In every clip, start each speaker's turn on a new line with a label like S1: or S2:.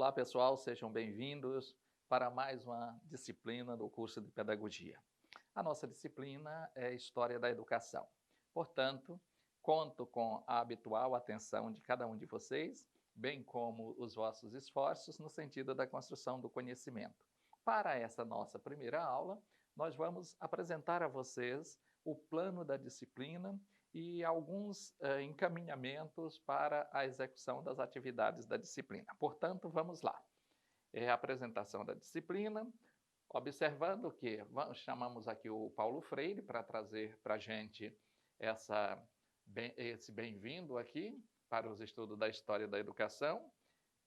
S1: Olá, pessoal, sejam bem-vindos para mais uma disciplina do curso de Pedagogia. A nossa disciplina é História da Educação. Portanto, conto com a habitual atenção de cada um de vocês, bem como os vossos esforços no sentido da construção do conhecimento. Para essa nossa primeira aula, nós vamos apresentar a vocês o plano da disciplina e alguns encaminhamentos para a execução das atividades da disciplina. Portanto, vamos lá. A apresentação da disciplina, observando que chamamos aqui o Paulo Freire para trazer para a gente esse bem-vindo aqui para os estudos da História da Educação.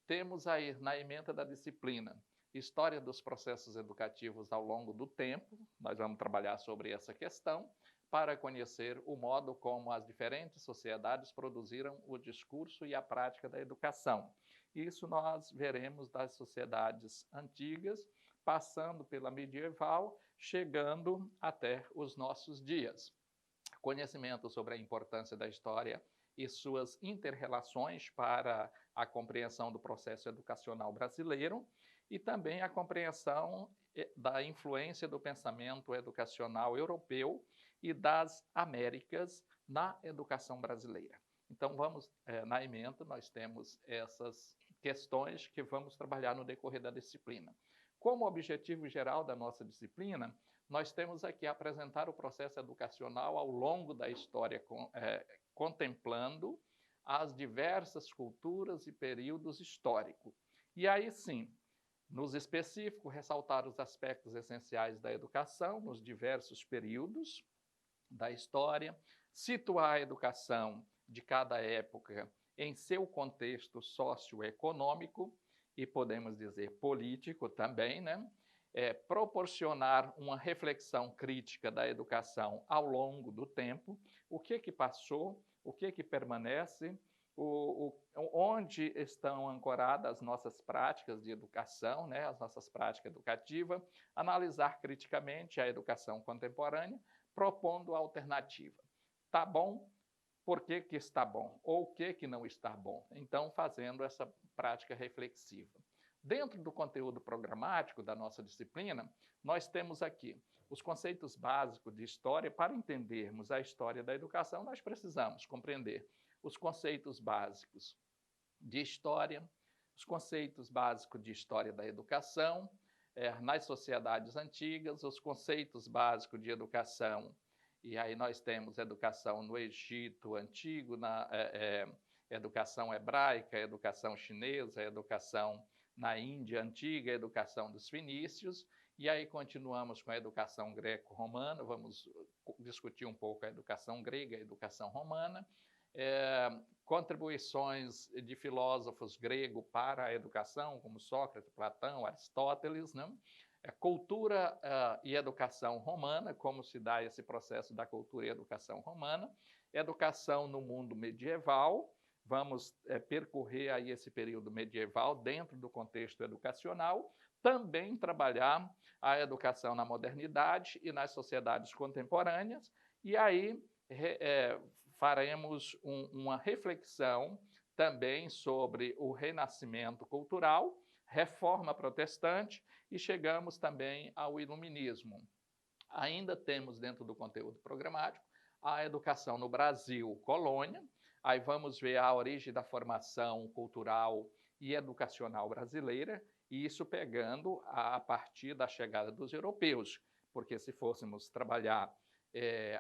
S1: Temos aí na ementa da disciplina História dos processos educativos ao longo do tempo. Nós vamos trabalhar sobre essa questão para conhecer o modo como as diferentes sociedades produziram o discurso e a prática da educação. Isso nós veremos das sociedades antigas, passando pela medieval, chegando até os nossos dias. Conhecimento sobre a importância da história e suas inter-relações para a compreensão do processo educacional brasileiro e também a compreensão da influência do pensamento educacional europeu e das Américas na educação brasileira. Então, na ementa, nós temos essas questões que vamos trabalhar no decorrer da disciplina. Como objetivo geral da nossa disciplina, nós temos aqui apresentar o processo educacional ao longo da história, contemplando as diversas culturas e períodos históricos. E aí sim, nos específicos, ressaltar os aspectos essenciais da educação nos diversos períodos da história, situar a educação de cada época em seu contexto socioeconômico e, podemos dizer, político também, né? Proporcionar uma reflexão crítica da educação ao longo do tempo, o que passou, o que permanece, onde estão ancoradas as nossas práticas de educação, né, as nossas práticas educativas, analisar criticamente a educação contemporânea, propondo alternativa. Está bom? Por que está bom? Ou o que não está bom? Então, fazendo essa prática reflexiva. Dentro do conteúdo programático da nossa disciplina, nós temos aqui os conceitos básicos de história. Para entendermos a história da educação, nós precisamos compreender os conceitos básicos de história, os conceitos básicos de história da educação, nas sociedades antigas, os conceitos básicos de educação, e aí nós temos educação no Egito Antigo, educação hebraica, educação chinesa, educação na Índia Antiga, a educação dos fenícios, e aí continuamos com a educação greco-romana, vamos discutir um pouco a educação grega, a educação romana, contribuições de filósofos gregos para a educação, como Sócrates, Platão, Aristóteles, né? Cultura e educação romana, como se dá esse processo da cultura e educação romana, educação no mundo medieval. Vamos percorrer aí esse período medieval dentro do contexto educacional, também trabalhar a educação na modernidade e nas sociedades contemporâneas, e aí faremos uma reflexão também sobre o renascimento cultural, reforma protestante e chegamos também ao iluminismo. Ainda temos dentro do conteúdo programático a educação no Brasil, colônia. Aí vamos ver a origem da formação cultural e educacional brasileira, e isso pegando a partir da chegada dos europeus, porque se fôssemos trabalhar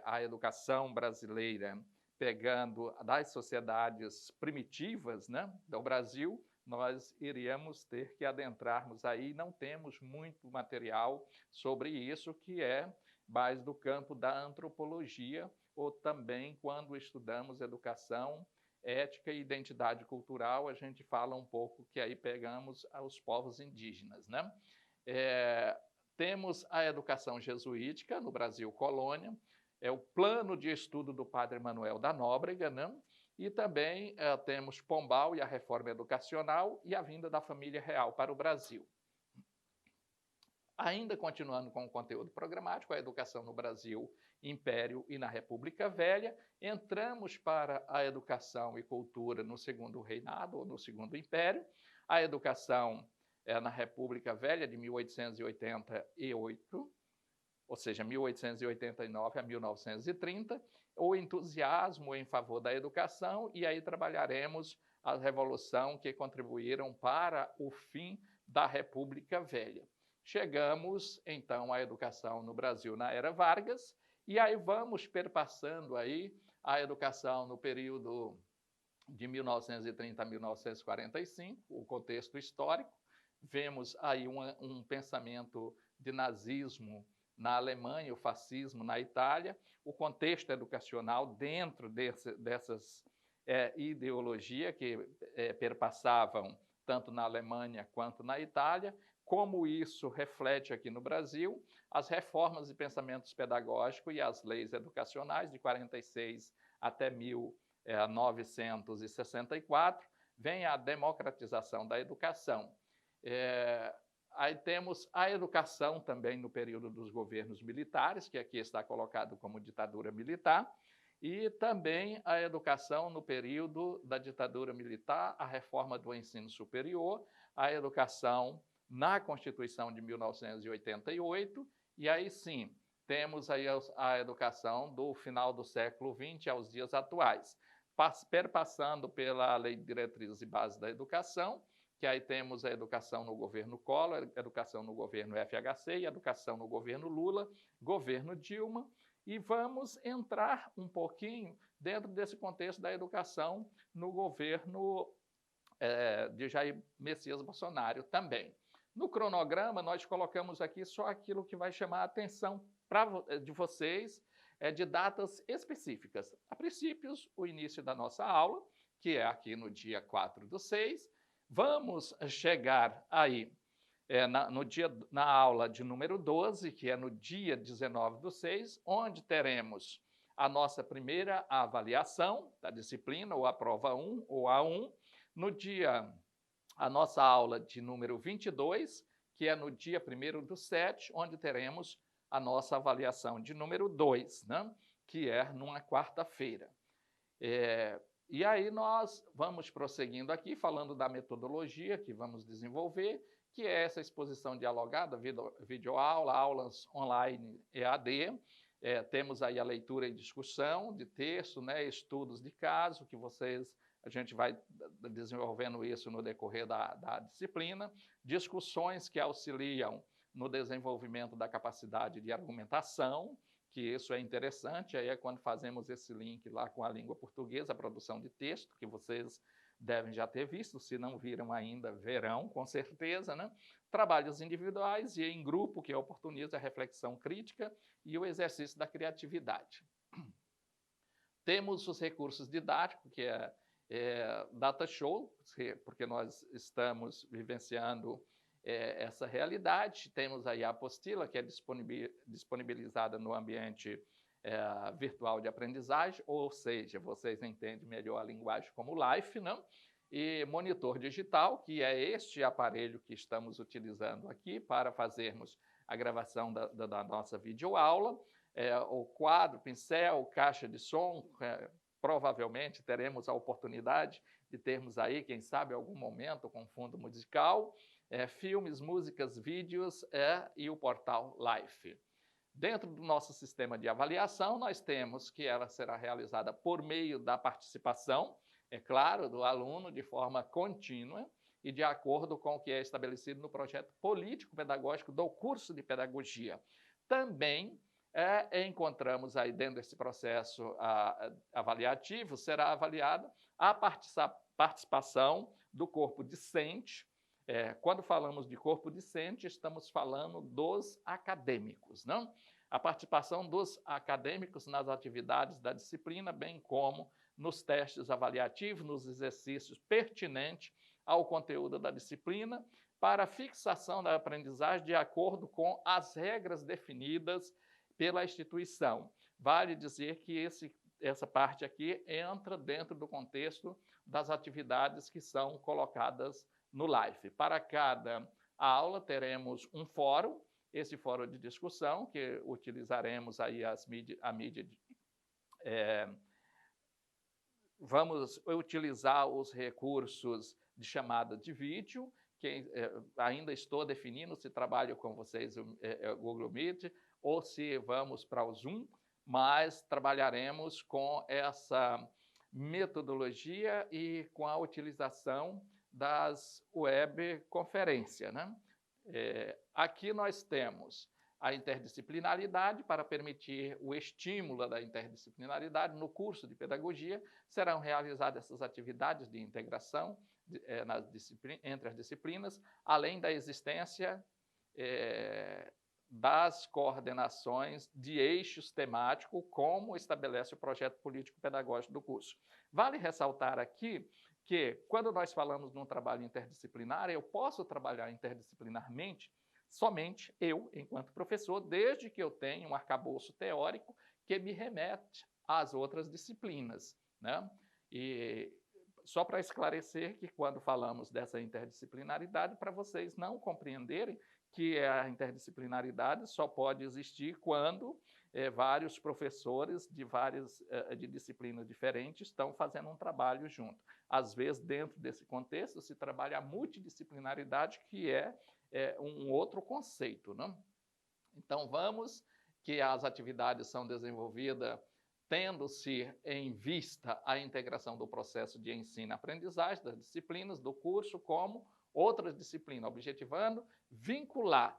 S1: a educação brasileira pegando das sociedades primitivas, né, do Brasil, nós iríamos ter que adentrarmos aí, não temos muito material sobre isso, que é mais do campo da antropologia, ou também quando estudamos educação, ética e identidade cultural, a gente fala um pouco que aí pegamos os povos indígenas, né? Temos a educação jesuítica no Brasil colônia, o plano de estudo do padre Manuel da Nóbrega, né? E também temos Pombal e a reforma educacional e a vinda da família real para o Brasil. Ainda continuando com o conteúdo programático, a educação no Brasil, Império e na República Velha, entramos para a educação e cultura no Segundo Reinado ou no Segundo Império, a educação na República Velha de 1888, ou seja, 1889 a 1930, o entusiasmo em favor da educação, e aí trabalharemos a revolução que contribuíram para o fim da República Velha. Chegamos, então, à educação no Brasil na Era Vargas, e aí vamos perpassando aí a educação no período de 1930 a 1945, o contexto histórico. Vemos aí um pensamento de nazismo na Alemanha, o fascismo na Itália, o contexto educacional dentro dessas ideologias que perpassavam tanto na Alemanha quanto na Itália, como isso reflete aqui no Brasil, as reformas e pensamentos pedagógicos e as leis educacionais de 46 até 1964, vem a democratização da educação. Aí temos a educação também no período dos governos militares, que aqui está colocado como ditadura militar, e também a educação no período da ditadura militar, a reforma do ensino superior, a educação na Constituição de 1988, e aí sim, temos aí a educação do final do século XX aos dias atuais, perpassando pela Lei de Diretrizes e Bases da Educação, que aí temos a educação no governo Collor, a educação no governo FHC, e a educação no governo Lula, governo Dilma, e vamos entrar um pouquinho dentro desse contexto da educação no governo de Jair Messias Bolsonaro também. No cronograma, nós colocamos aqui só aquilo que vai chamar a atenção de vocês, de datas específicas. A princípios, o início da nossa aula, que é aqui no dia 4/6. Vamos chegar aí na aula de número 12, que é no dia 19/6, onde teremos a nossa primeira avaliação da disciplina, ou a prova 1, ou A1. No dia, a nossa aula de número 22, que é no dia 1/7, onde teremos a nossa avaliação de número 2, né? Que é numa quarta-feira. E aí nós vamos prosseguindo aqui, falando da metodologia que vamos desenvolver, que é essa exposição dialogada, videoaula, aulas online EAD. Temos aí a leitura e discussão de texto, né, estudos de caso, que a gente vai desenvolvendo isso no decorrer da disciplina, discussões que auxiliam no desenvolvimento da capacidade de argumentação, que isso é interessante, aí é quando fazemos esse link lá com a língua portuguesa, a produção de texto, que vocês devem já ter visto, se não viram ainda, verão, com certeza, né? Trabalhos individuais e em grupo, que oportuniza a reflexão crítica e o exercício da criatividade. Temos os recursos didáticos, que é Data Show, porque nós estamos vivenciando essa realidade. Temos aí a apostila, que é disponibilizada no ambiente virtual de aprendizagem, ou seja, vocês entendem melhor a linguagem como Life, não? E monitor digital, que é este aparelho que estamos utilizando aqui para fazermos a gravação da nossa videoaula, o quadro, pincel, caixa de som. Provavelmente teremos a oportunidade de termos aí, quem sabe, algum momento com fundo musical, filmes, músicas, vídeos e o portal Life. Dentro do nosso sistema de avaliação, nós temos que ela será realizada por meio da participação, é claro, do aluno de forma contínua e de acordo com o que é estabelecido no projeto político-pedagógico do curso de pedagogia. Também encontramos aí dentro desse processo avaliativo, será avaliada a participação do corpo discente. Quando falamos de corpo discente, estamos falando dos acadêmicos, não? A participação dos acadêmicos nas atividades da disciplina, bem como nos testes avaliativos, nos exercícios pertinentes ao conteúdo da disciplina, para fixação da aprendizagem de acordo com as regras definidas pela instituição. Vale dizer que essa parte aqui entra dentro do contexto das atividades que são colocadas no Life. Para cada aula teremos um fórum, esse fórum de discussão, que utilizaremos aí a mídia Vamos utilizar os recursos de chamada de vídeo, que ainda estou definindo se trabalho com vocês o Google Meet ou se vamos para o Zoom, mas trabalharemos com essa metodologia e com a utilização das webconferências, né? Aqui nós temos a interdisciplinaridade para permitir o estímulo da interdisciplinaridade. No curso de pedagogia serão realizadas essas atividades de integração entre as disciplinas, além da existência das coordenações de eixos temáticos, como estabelece o projeto político-pedagógico do curso. Vale ressaltar aqui que, quando nós falamos num trabalho interdisciplinar, eu posso trabalhar interdisciplinarmente somente eu, enquanto professor, desde que eu tenha um arcabouço teórico que me remete às outras disciplinas, né? E só para esclarecer que, quando falamos dessa interdisciplinaridade, para vocês não compreenderem que a interdisciplinaridade só pode existir quando vários professores de disciplinas diferentes estão fazendo um trabalho junto. Às vezes, dentro desse contexto, se trabalha a multidisciplinaridade, que é um outro conceito, né? Então, vamos que as atividades são desenvolvidas tendo-se em vista a integração do processo de ensino-aprendizagem das disciplinas do curso como outras disciplinas, objetivando vincular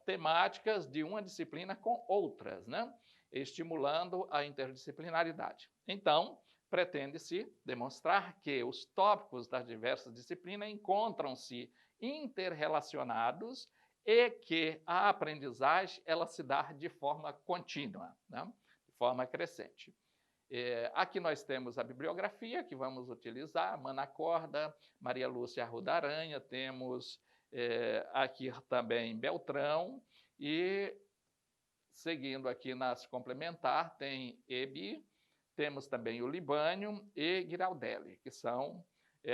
S1: temáticas de uma disciplina com outras, né? Estimulando a interdisciplinaridade. Então, pretende-se demonstrar que os tópicos das diversas disciplinas encontram-se interrelacionados e que a aprendizagem ela se dá de forma contínua, né? De forma crescente. Aqui nós temos a bibliografia que vamos utilizar, Mana Corda, Maria Lúcia Arruda Aranha, temos aqui também Beltrão, e seguindo aqui nas complementar, tem Ebi, temos também o Libânio e Giraldelli, que são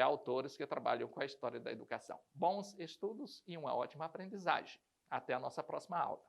S1: autores que trabalham com a história da educação. Bons estudos e uma ótima aprendizagem. Até a nossa próxima aula.